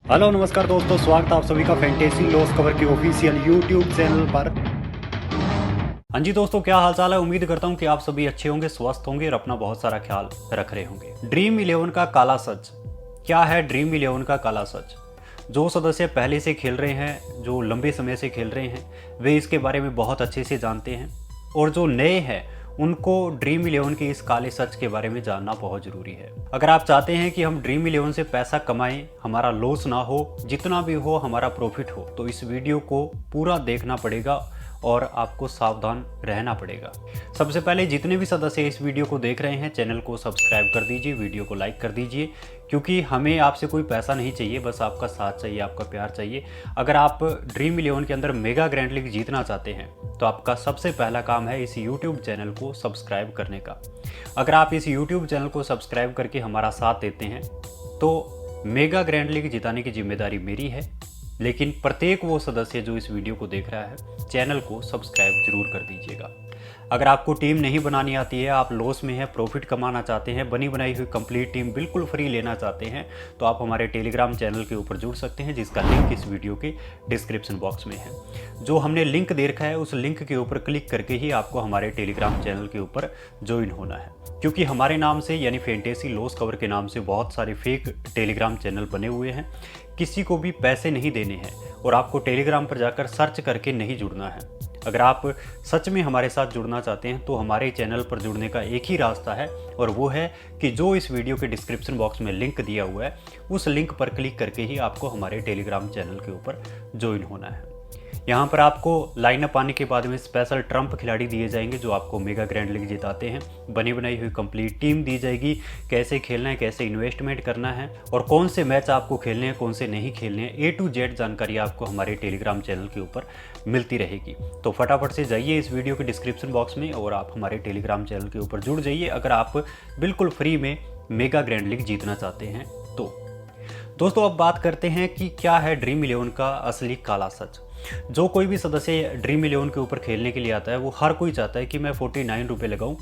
Hello नमस्कार दोस्तों, स्वागत है आप सभी का फैंटेसी लॉस कवर के ऑफिशियल यूट्यूब चैनल पर। हाँ जी दोस्तों, क्या हाल चाल है। उम्मीद करता हूँ कि आप सभी अच्छे होंगे, स्वस्थ होंगे और अपना बहुत सारा ख्याल रख रहे होंगे। ड्रीम 11 का काला सच क्या है। ड्रीम 11 का काला सच, जो सदस्य पहले से खेल रहे हैं, जो लंबे समय से खेल रहे हैं, वे इसके बारे में बहुत अच्छे से जानते हैं, और जो नए हैं उनको ड्रीम 11 के इस काले सच के बारे में जानना बहुत ज़रूरी है। अगर आप चाहते हैं कि हम ड्रीम 11 से पैसा कमाएं, हमारा लॉस ना हो, जितना भी हो हमारा प्रॉफिट हो, तो इस वीडियो को पूरा देखना पड़ेगा और आपको सावधान रहना पड़ेगा। सबसे पहले जितने भी सदस्य इस वीडियो को देख रहे हैं, चैनल को सब्सक्राइब कर दीजिए, वीडियो को लाइक कर दीजिए, क्योंकि हमें आपसे कोई पैसा नहीं चाहिए, बस आपका साथ चाहिए, आपका प्यार चाहिए। अगर आप ड्रीम 11 के अंदर मेगा ग्रैंड लीग जीतना चाहते हैं तो आपका सबसे पहला काम है इस यूट्यूब चैनल को सब्सक्राइब करने का। अगर आप इस यूट्यूब चैनल को सब्सक्राइब करके हमारा साथ देते हैं तो मेगा ग्रैंड लीग जिताने की जिम्मेदारी मेरी है, लेकिन प्रत्येक वो सदस्य जो इस वीडियो को देख रहा है, चैनल को सब्सक्राइब जरूर कर दीजिएगा। अगर आपको टीम नहीं बनानी आती है, आप लॉस में हैं, प्रॉफिट कमाना चाहते हैं, बनी बनाई हुई कंप्लीट टीम बिल्कुल फ्री लेना चाहते हैं, तो आप हमारे टेलीग्राम चैनल के ऊपर जुड़ सकते हैं, जिसका लिंक इस वीडियो के डिस्क्रिप्शन बॉक्स में है। जो हमने लिंक दे रखा है उस लिंक के ऊपर क्लिक करके ही आपको हमारे टेलीग्राम चैनल के ऊपर ज्वाइन होना है, क्योंकि हमारे नाम से यानी फैंटेसी लॉस कवर के नाम से बहुत सारे फेक टेलीग्राम चैनल बने हुए हैं। किसी को भी पैसे नहीं देने हैं और आपको टेलीग्राम पर जाकर सर्च करके नहीं जुड़ना है। अगर आप सच में हमारे साथ जुड़ना चाहते हैं तो हमारे चैनल पर जुड़ने का एक ही रास्ता है, और वो है कि जो इस वीडियो के डिस्क्रिप्शन बॉक्स में लिंक दिया हुआ है, उस लिंक पर क्लिक करके ही आपको हमारे टेलीग्राम चैनल के ऊपर ज्वाइन होना है। यहाँ पर आपको लाइनअप आने के बाद में स्पेशल ट्रम्प खिलाड़ी दिए जाएंगे जो आपको मेगा ग्रैंड लीग जिताते हैं। बनी बनाई हुई कंप्लीट टीम दी जाएगी, कैसे खेलना है, कैसे इन्वेस्टमेंट करना है और कौन से मैच आपको खेलने हैं, कौन से नहीं खेलने हैं, A to Z जानकारी आपको हमारे टेलीग्राम चैनल के ऊपर मिलती रहेगी। तो फटाफट से जाइए इस वीडियो के डिस्क्रिप्शन बॉक्स में और आप हमारे टेलीग्राम चैनल के ऊपर जुड़ जाइए, अगर आप बिल्कुल फ्री में मेगा ग्रैंड लीग जीतना चाहते हैं तो। दोस्तों अब बात करते हैं कि क्या है ड्रीम 11 का असली काला सच। जो कोई भी सदस्य ड्रीम 11 के ऊपर खेलने के लिए आता है, वो हर कोई चाहता है कि मैं 49 रुपये लगाऊँ,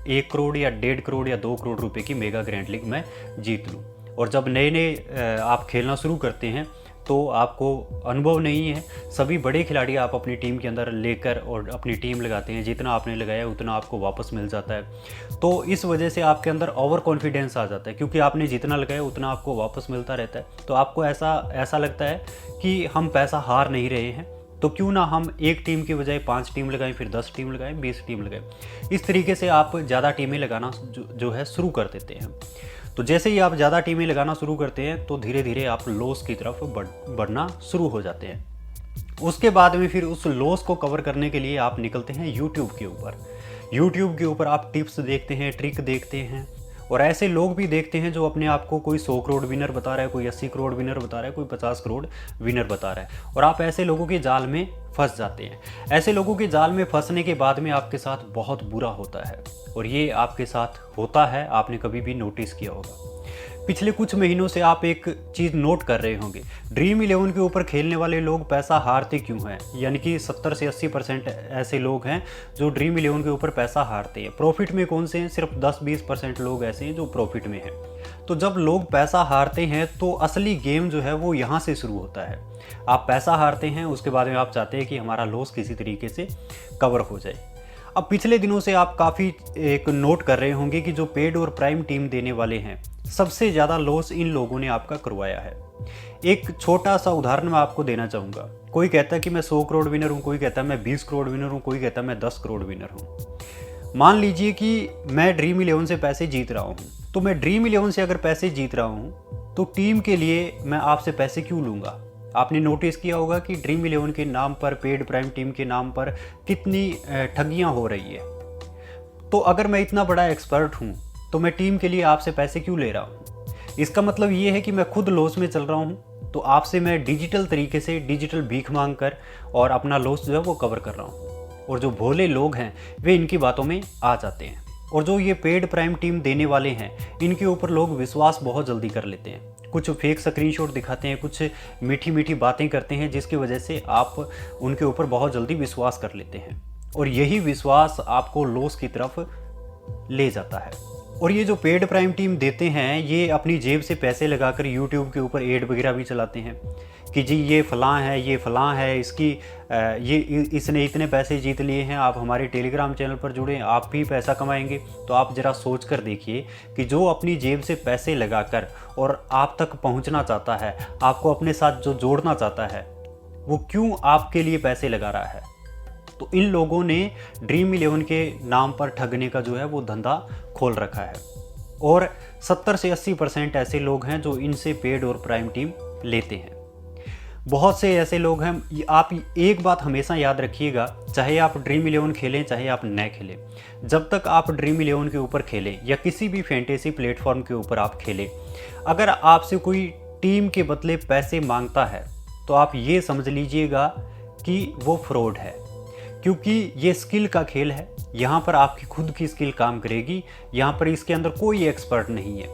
1 करोड़ या 1.5 करोड़ या 2 करोड़ रुपए की मेगा ग्रैंड लीग मैं जीत लूँ। और जब नए नए आप खेलना शुरू करते हैं तो आपको अनुभव नहीं है, सभी बड़े खिलाड़ी आप अपनी टीम के अंदर लेकर और अपनी टीम लगाते हैं, जितना आपने लगाया उतना आपको वापस मिल जाता है। तो इस वजह से आपके अंदर ओवर कॉन्फिडेंस आ जाता है, क्योंकि आपने जितना लगाया उतना आपको वापस मिलता रहता है। तो आपको ऐसा लगता है कि हम पैसा हार नहीं रहे हैं, तो क्यों ना हम एक टीम की बजाय 5 टीम लगाएं, फिर 10 टीम लगाएं, 20 टीम लगाएं। इस तरीके से आप ज़्यादा टीमें लगाना जो है शुरू कर देते हैं। तो जैसे ही आप ज़्यादा टीमें लगाना शुरू करते हैं तो धीरे धीरे आप लॉस की तरफ बढ़ना शुरू हो जाते हैं। उसके बाद में फिर उस लॉस को कवर करने के लिए आप निकलते हैं यूट्यूब के ऊपर। यूट्यूब के ऊपर आप टिप्स देखते हैं, ट्रिक देखते हैं, और ऐसे लोग भी देखते हैं जो अपने आप को कोई 100 करोड़ विनर बता रहा है, कोई 80 करोड़ विनर बता रहा है, कोई 50 करोड़ विनर बता रहा है, और आप ऐसे लोगों के जाल में फंस जाते हैं। ऐसे लोगों के जाल में फंसने के बाद में आपके साथ बहुत बुरा होता है, और ये आपके साथ होता है, आपने कभी भी नोटिस किया होगा। पिछले कुछ महीनों से आप एक चीज़ नोट कर रहे होंगे, ड्रीम 11 के ऊपर खेलने वाले लोग पैसा हारते क्यों हैं। यानी कि 70 से 80% ऐसे लोग हैं जो ड्रीम 11 के ऊपर पैसा हारते हैं। प्रॉफिट में कौन से हैं, सिर्फ 10-20% लोग ऐसे हैं जो प्रॉफिट में हैं। तो जब लोग पैसा हारते हैं तो असली गेम जो है वो यहाँ से शुरू होता है। आप पैसा हारते हैं, उसके बाद में आप चाहते हैं कि हमारा लॉस किसी तरीके से कवर हो जाए। अब पिछले दिनों से आप काफ़ी एक नोट कर रहे होंगे कि जो पेड और प्राइम टीम देने वाले हैं, सबसे ज़्यादा लॉस इन लोगों ने आपका करवाया है। एक छोटा सा उदाहरण मैं आपको देना चाहूँगा। कोई कहता है कि मैं 100 करोड़ विनर हूँ, कोई कहता है मैं 20 करोड़ विनर हूँ, कोई कहता है मैं 10 करोड़ विनर हूँ। मान लीजिए कि मैं ड्रीम 11 से पैसे जीत रहा हूँ, तो मैं ड्रीम 11 से अगर पैसे जीत रहा हूँ तो टीम के लिए मैं आपसे पैसे क्यों लूँगा। आपने नोटिस किया होगा कि ड्रीम 11 के नाम पर, पेड प्राइम टीम के नाम पर कितनी ठगियाँ हो रही है। तो अगर मैं इतना बड़ा एक्सपर्ट हूँ तो मैं टीम के लिए आपसे पैसे क्यों ले रहा हूँ। इसका मतलब ये है कि मैं खुद लॉस में चल रहा हूँ, तो आपसे मैं डिजिटल तरीके से डिजिटल भीख मांग कर और अपना लॉस जो है वो कवर कर रहा हूँ। और जो भोले लोग हैं वे इनकी बातों में आ जाते हैं, और जो ये पेड प्राइम टीम देने वाले हैं इनके ऊपर लोग विश्वास बहुत जल्दी कर लेते हैं। कुछ फेक स्क्रीनशॉट दिखाते हैं, कुछ मीठी मीठी बातें करते हैं, जिसकी वजह से आप उनके ऊपर बहुत जल्दी विश्वास कर लेते हैं, और यही विश्वास आपको लॉस की तरफ ले जाता है। और ये जो पेड प्राइम टीम देते हैं ये अपनी जेब से पैसे लगाकर यूट्यूब के ऊपर एड वगैरह भी चलाते हैं कि जी ये फ़लाँ है, ये फ़लाँ है, इसने इतने पैसे जीत लिए हैं, आप हमारे टेलीग्राम चैनल पर जुड़ें, आप भी पैसा कमाएंगे। तो आप ज़रा सोच कर देखिए कि जो अपनी जेब से पैसे लगाकर और आप तक पहुंचना चाहता है, आपको अपने साथ जो जोड़ना चाहता है, वो क्यों आपके लिए पैसे लगा रहा है। तो इन लोगों ने ड्रीम 11 के नाम पर ठगने का जो है वो धंधा खोल रखा है और 70 से 80% ऐसे लोग हैं जो इनसे पेड और प्राइम टीम लेते हैं। बहुत से ऐसे लोग हैं। आप एक बात हमेशा याद रखिएगा, चाहे आप ड्रीम 11 खेलें चाहे आप न खेलें, जब तक आप ड्रीम 11 के ऊपर खेलें या किसी भी फैंटेसी प्लेटफॉर्म के ऊपर आप खेलें, अगर आपसे कोई टीम के बदले पैसे मांगता है तो आप ये समझ लीजिएगा कि वो फ्रॉड है, क्योंकि ये स्किल का खेल है। यहाँ पर आपकी खुद की स्किल काम करेगी, यहाँ पर इसके अंदर कोई एक्सपर्ट नहीं है।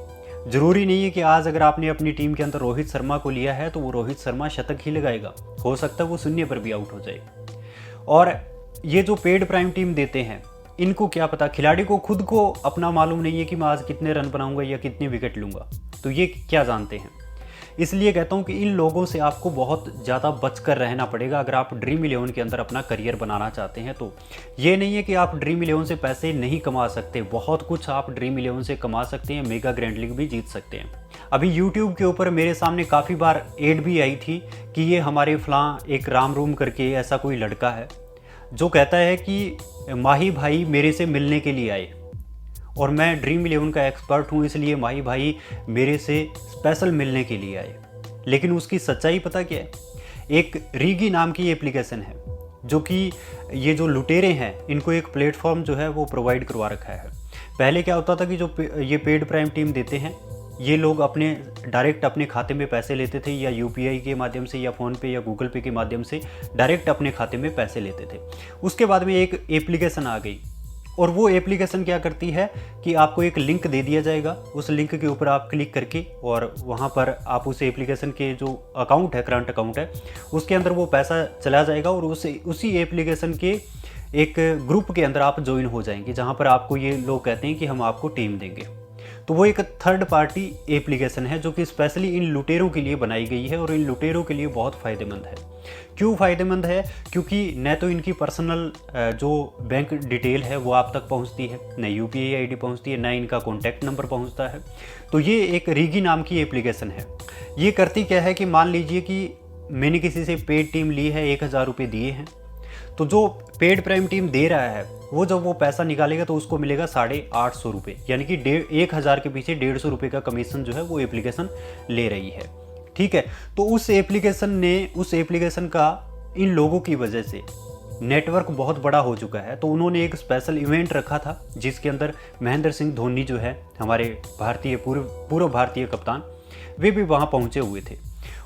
ज़रूरी नहीं है कि आज अगर आपने अपनी टीम के अंदर रोहित शर्मा को लिया है तो वो रोहित शर्मा शतक ही लगाएगा, हो सकता है वो शून्य पर भी आउट हो जाए। और ये जो पेड प्राइम टीम देते हैं, इनको क्या पता, खिलाड़ी को खुद को अपना मालूम नहीं है कि मैं आज कितने रन बनाऊंगा या कितने विकेट लूँगा, तो ये क्या जानते हैं। इसलिए कहता हूँ कि इन लोगों से आपको बहुत ज़्यादा बचकर रहना पड़ेगा अगर आप ड्रीम 11 के अंदर अपना करियर बनाना चाहते हैं। तो ये नहीं है कि आप ड्रीम 11 से पैसे नहीं कमा सकते, बहुत कुछ आप ड्रीम 11 से कमा सकते हैं, मेगा ग्रैंड लीग भी जीत सकते हैं। अभी यूट्यूब के ऊपर मेरे सामने काफ़ी बार एड भी आई थी कि ये हमारे फलां एक राम रूम करके ऐसा कोई लड़का है जो कहता है कि माही भाई मेरे से मिलने के लिए आए और मैं ड्रीम 11 का एक्सपर्ट हूँ, इसलिए माही भाई मेरे से स्पेशल मिलने के लिए आए। लेकिन उसकी सच्चाई पता क्या है? एक रीगी नाम की एप्लीकेशन है जो कि ये जो लुटेरे हैं इनको एक प्लेटफॉर्म जो है वो प्रोवाइड करवा रखा है। पहले क्या होता था कि जो ये पेड प्राइम टीम देते हैं ये लोग अपने डायरेक्ट अपने खाते में पैसे लेते थे, या यूपीआई के माध्यम से या फ़ोनपे या गूगल पे के माध्यम से डायरेक्ट अपने खाते में पैसे लेते थे। उसके बाद में एक एप्लीकेशन आ गई और वो एप्लीकेशन क्या करती है कि आपको एक लिंक दे दिया जाएगा, उस लिंक के ऊपर आप क्लिक करके और वहाँ पर आप उस एप्लीकेशन के जो अकाउंट है, करंट अकाउंट है, उसके अंदर वो पैसा चला जाएगा और उसी एप्लीकेशन के एक ग्रुप के अंदर आप ज्वाइन हो जाएंगे जहाँ पर आपको ये लोग कहते हैं कि हम आपको टीम देंगे। तो वो एक थर्ड पार्टी एप्लीकेशन है जो कि स्पेशली इन लुटेरों के लिए बनाई गई है और इन लुटेरों के लिए बहुत फ़ायदेमंद है। क्यों फ़ायदेमंद है? क्योंकि न तो इनकी पर्सनल जो बैंक डिटेल है वो आप तक पहुंचती है, न यूपीआई आईडी पहुंचती है, न इनका कॉन्टैक्ट नंबर पहुंचता है। तो ये एक रीगी नाम की एप्लीकेशन है। ये करती क्या है कि मान लीजिए कि मैंने किसी से पेड टीम ली है, 1000 रुपये दिए हैं, तो जो पेड प्राइम टीम दे रहा है वो जब वो पैसा निकालेगा तो उसको मिलेगा 850 रुपये, यानी कि 1000 के पीछे 150 रुपये का कमीशन जो है वो एप्लीकेशन ले रही है। ठीक है, तो उस एप्लीकेशन का इन लोगों की वजह से नेटवर्क बहुत बड़ा हो चुका है। तो उन्होंने एक स्पेशल इवेंट रखा था जिसके अंदर महेंद्र सिंह धोनी जो है हमारे भारतीय पूर्व भारतीय कप्तान, वे भी वहाँ पहुँचे हुए थे।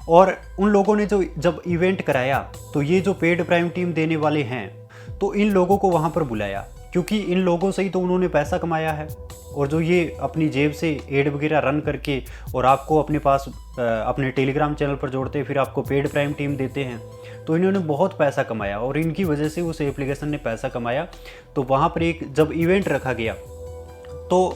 और उन लोगों ने जब इवेंट कराया तो ये जो पेड प्राइम टीम देने वाले हैं तो इन लोगों को वहाँ पर बुलाया, क्योंकि इन लोगों से ही तो उन्होंने पैसा कमाया है। और जो ये अपनी जेब से एड वगैरह रन करके और आपको अपने पास अपने टेलीग्राम चैनल पर जोड़ते फिर आपको पेड प्राइम टीम देते हैं, तो इन्होंने बहुत पैसा कमाया और इनकी वजह से उस एप्लीकेशन ने पैसा कमाया। तो वहाँ पर एक जब इवेंट रखा गया तो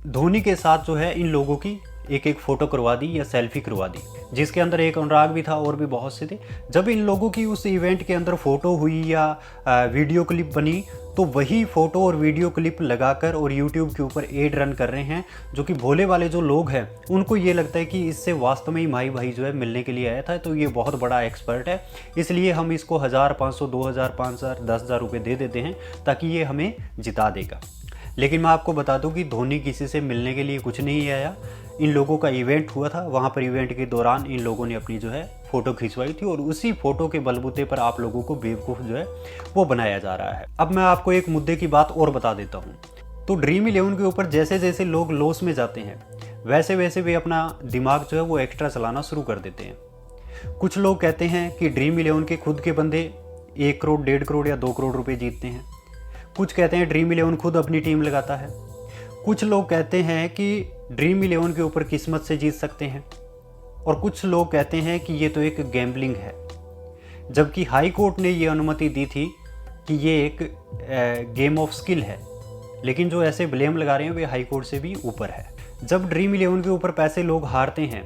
धोनी के साथ जो है इन लोगों की एक फ़ोटो करवा दी या सेल्फी करवा दी, जिसके अंदर एक अनुराग भी था और भी बहुत से थे। जब इन लोगों की उस इवेंट के अंदर फ़ोटो हुई या वीडियो क्लिप बनी तो वही फ़ोटो और वीडियो क्लिप लगाकर और यूट्यूब के ऊपर एड रन कर रहे हैं, जो कि भोले वाले जो लोग हैं उनको ये लगता है कि इससे वास्तव में ही माही भाई जो है मिलने के लिए आया था, तो ये बहुत बड़ा एक्सपर्ट है, इसलिए हम इसको 1000, 500, 2000, 5000, 10,000 रुपये दे देते हैं ताकि ये हमें जिता देगा। लेकिन मैं आपको बता दूं कि धोनी किसी से मिलने के लिए कुछ नहीं आया। इन लोगों का इवेंट हुआ था, वहाँ पर इवेंट के दौरान इन लोगों ने अपनी जो है फ़ोटो खिंचवाई थी और उसी फ़ोटो के बलबूते पर आप लोगों को बेवकूफ़ जो है वो बनाया जा रहा है। अब मैं आपको एक मुद्दे की बात और बता देता हूँ। तो ड्रीम 11 के ऊपर जैसे जैसे लोग लॉस में जाते हैं वैसे वैसे वे अपना दिमाग जो है वो एक्स्ट्रा चलाना शुरू कर देते हैं। कुछ लोग कहते हैं कि ड्रीम 11 के खुद के बंदे 1 करोड़, 1.5 करोड़ या 2 करोड़ रुपये जीतते हैं। कुछ कहते हैं ड्रीम 11 खुद अपनी टीम लगाता है। कुछ लोग कहते हैं कि ड्रीम 11 के ऊपर किस्मत से जीत सकते हैं और कुछ लोग कहते हैं कि ये तो एक गैम्बलिंग है, जबकि हाई कोर्ट ने ये अनुमति दी थी कि ये एक गेम ऑफ स्किल है। लेकिन जो ऐसे ब्लेम लगा रहे हैं वे हाई कोर्ट से भी ऊपर है। जब ड्रीम इलेवन के ऊपर पैसे लोग हारते हैं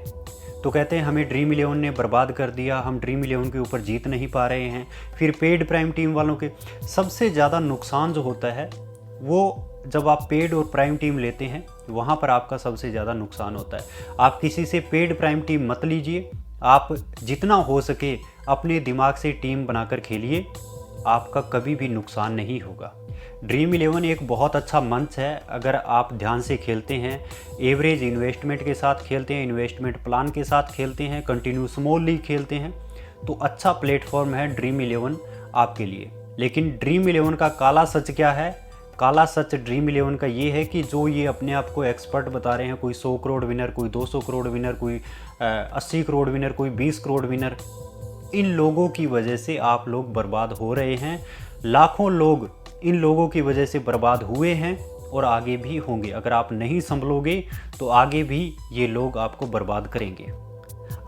तो कहते हैं हमें ड्रीम इलेवन ने बर्बाद कर दिया, हम ड्रीम इलेवन के ऊपर जीत नहीं पा रहे हैं। फिर पेड प्राइम टीम वालों के सबसे ज़्यादा नुकसान जो होता है वो जब आप पेड और प्राइम टीम लेते हैं वहाँ पर आपका सबसे ज़्यादा नुकसान होता है। आप किसी से पेड प्राइम टीम मत लीजिए, आप जितना हो सके अपने दिमाग से टीम बनाकर खेलिए, आपका कभी भी नुकसान नहीं होगा। ड्रीम इलेवन एक बहुत अच्छा मंच है अगर आप ध्यान से खेलते हैं, एवरेज इन्वेस्टमेंट के साथ खेलते हैं, इन्वेस्टमेंट प्लान के साथ खेलते हैं, कंटिन्यू स्मॉल लीग खेलते हैं, तो अच्छा प्लेटफॉर्म है ड्रीम इलेवन आपके लिए। लेकिन ड्रीम इलेवन का काला सच क्या है? काला सच ड्रीम इलेवन का ये है कि जो ये अपने आप को एक्सपर्ट बता रहे हैं, कोई 100 करोड़ विनर, कोई 200 करोड़ विनर, कोई 80 करोड़ विनर, कोई 20 करोड़ विनर, इन लोगों की वजह से आप लोग बर्बाद हो रहे हैं। लाखों लोग इन लोगों की वजह से बर्बाद हुए हैं और आगे भी होंगे। अगर आप नहीं संभलोगे तो आगे भी ये लोग आपको बर्बाद करेंगे।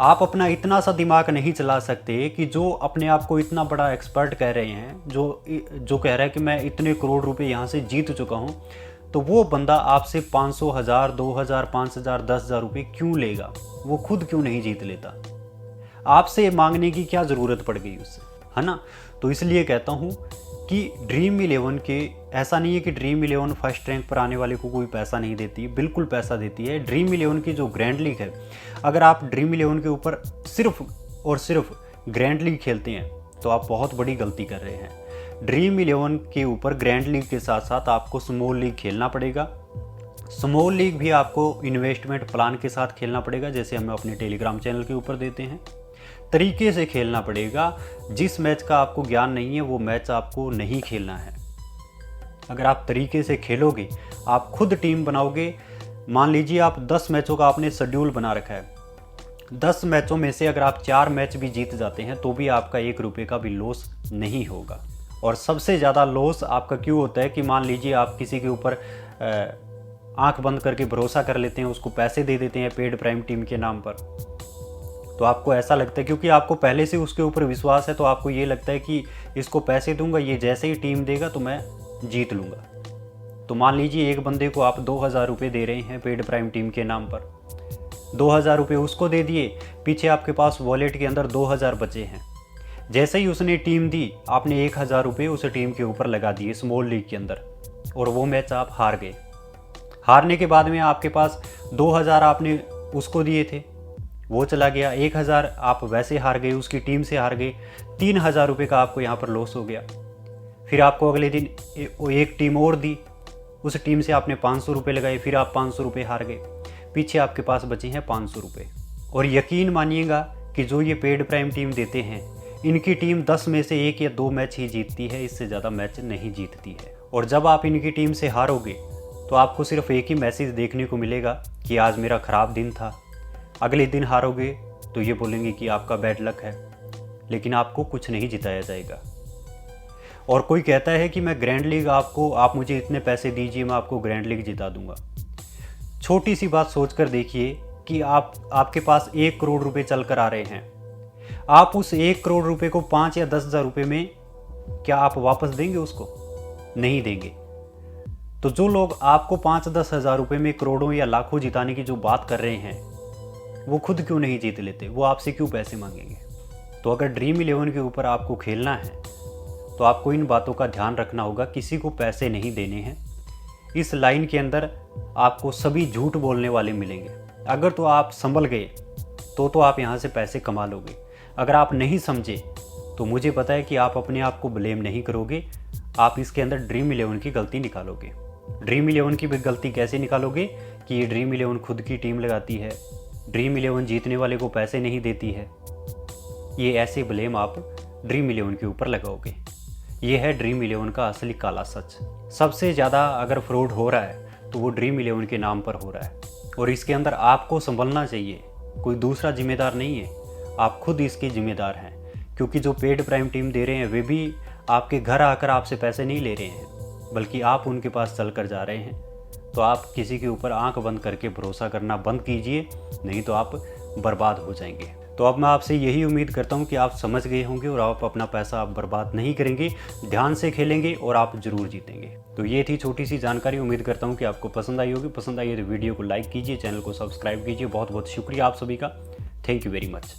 आप अपना इतना सा दिमाग नहीं चला सकते कि जो अपने आप को इतना बड़ा एक्सपर्ट कह रहे हैं, जो कह रहा है कि मैं इतने करोड़ रुपए यहाँ से जीत चुका हूँ, तो वो बंदा आपसे 500, 1000, 2000, 5000, 10,000 रुपये क्यों लेगा? वो खुद क्यों नहीं जीत लेता? आपसे मांगने की क्या ज़रूरत पड़ गई उससे, है ना? तो इसलिए कहता हूँ कि ड्रीम इलेवन के ऐसा नहीं है कि ड्रीम इलेवन फर्स्ट रैंक पर आने वाले को कोई पैसा नहीं देती, बिल्कुल पैसा देती है। ड्रीम इलेवन की जो ग्रैंड लीग है, अगर आप ड्रीम इलेवन के ऊपर सिर्फ और सिर्फ ग्रैंड लीग खेलते हैं तो आप बहुत बड़ी गलती कर रहे हैं। ड्रीम इलेवन के ऊपर ग्रैंड लीग के साथ साथ आपको स्मॉल लीग खेलना पड़ेगा। स्मॉल लीग भी आपको इन्वेस्टमेंट प्लान के साथ खेलना पड़ेगा, जैसे हम अपने टेलीग्राम चैनल के ऊपर देते हैं। तरीके से खेलना पड़ेगा। जिस मैच का आपको ज्ञान नहीं है वो मैच आपको नहीं खेलना है। अगर आप तरीके से खेलोगे, आप खुद टीम बनाओगे। मान लीजिए आप 10 मैचों का आपने शेड्यूल बना रखा है, 10 मैचों में से अगर आप 4 मैच भी जीत जाते हैं तो भी आपका 1 रुपये का भी लॉस नहीं होगा। और सबसे ज़्यादा लॉस आपका क्यों होता है कि मान लीजिए आप किसी के ऊपर आंख बंद करके भरोसा कर लेते हैं, उसको पैसे दे देते हैं पेड प्राइम टीम के नाम पर, तो आपको ऐसा लगता है क्योंकि आपको पहले से उसके ऊपर विश्वास है, तो आपको ये लगता है कि इसको पैसे दूंगा, ये जैसे ही टीम देगा तो मैं जीत लूँगा। तो मान लीजिए एक बंदे को आप 2000 रुपये दे रहे हैं पेड प्राइम टीम के नाम पर, 2000 रुपये उसको दे दिए, पीछे आपके पास वॉलेट के अंदर 2000 बचे हैं। जैसे ही उसने टीम दी, आपने 1000 रुपये उस टीम के ऊपर लगा दिए स्मॉल लीग के अंदर, और वो मैच आप हार गए। हारने के बाद में आपके पास 2000 आपने उसको दिए थे, वो चला गया, 1000 आप वैसे हार गए, उसकी टीम से हार गए, 3000 रुपये का आपको यहाँ पर लॉस हो गया। फिर आपको अगले दिन एक टीम और दी, उस टीम से आपने 500 रुपये लगाए, फिर आप 500 रुपये हार गए, पीछे आपके पास बचे हैं 500 रुपये। और यकीन मानिएगा कि जो ये पेड प्राइम टीम देते हैं, इनकी टीम 10 में से 1 या 2 मैच ही जीतती है, इससे ज़्यादा मैच नहीं जीतती है। और जब आप इनकी टीम से हारोगे तो आपको सिर्फ एक ही मैसेज देखने को मिलेगा कि आज मेरा ख़राब दिन था। अगले दिन हारोगे तो ये बोलेंगे कि आपका बैड लक है, लेकिन आपको कुछ नहीं जिताया जाएगा। और कोई कहता है कि मैं ग्रैंड लीग आप मुझे इतने पैसे दीजिए, मैं आपको ग्रैंड लीग जिता दूंगा। छोटी सी बात सोचकर देखिए कि आपके पास 1 करोड़ रुपए चल कर आ रहे हैं, आप उस 1 करोड़ रुपए को 5 या 10,000 रुपये में क्या आप वापस देंगे? उसको नहीं देंगे। तो जो लोग आपको 5-10 हज़ार रुपये में करोड़ों या लाखों जिताने की जो बात कर रहे हैं, वो खुद क्यों नहीं जीत लेते? वो आपसे क्यों पैसे मांगेंगे? तो अगर ड्रीम इलेवन के ऊपर आपको खेलना है तो आपको इन बातों का ध्यान रखना होगा। किसी को पैसे नहीं देने हैं। इस लाइन के अंदर आपको सभी झूठ बोलने वाले मिलेंगे। अगर तो आप संभल गए तो आप यहाँ से पैसे कमा लोगे। अगर आप नहीं समझे तो मुझे पता है कि आप अपने आप को ब्लेम नहीं करोगे, आप इसके अंदर ड्रीम इलेवन की गलती निकालोगे। ड्रीम इलेवन की भी गलती कैसे निकालोगे कि ये ड्रीम इलेवन खुद की टीम लगाती है, ड्रीम इलेवन जीतने वाले को पैसे नहीं देती है। ये ऐसे ब्लेम आप ड्रीम इलेवन के ऊपर लगाओगे। ये है ड्रीम इलेवन का असली काला सच। सबसे ज़्यादा अगर फ्रॉड हो रहा है तो वो ड्रीम इलेवन के नाम पर हो रहा है, और इसके अंदर आपको संभलना चाहिए। कोई दूसरा जिम्मेदार नहीं है, आप खुद इसके जिम्मेदार हैं। क्योंकि जो पेड प्राइम टीम दे रहे हैं वे भी आपके घर आकर आपसे पैसे नहीं ले रहे हैं, बल्कि आप उनके पास चल कर जा रहे हैं। तो आप किसी के ऊपर आंख बंद करके भरोसा करना बंद कीजिए, नहीं तो आप बर्बाद हो जाएंगे। तो अब मैं आपसे यही उम्मीद करता हूँ कि आप समझ गए होंगे और आप अपना पैसा आप बर्बाद नहीं करेंगे, ध्यान से खेलेंगे और आप ज़रूर जीतेंगे। तो ये थी छोटी सी जानकारी। उम्मीद करता हूँ कि आपको पसंद आई होगी। पसंद आई है तो वीडियो को लाइक कीजिए, चैनल को सब्सक्राइब कीजिए। बहुत बहुत शुक्रिया आप सभी का। Thank you very much.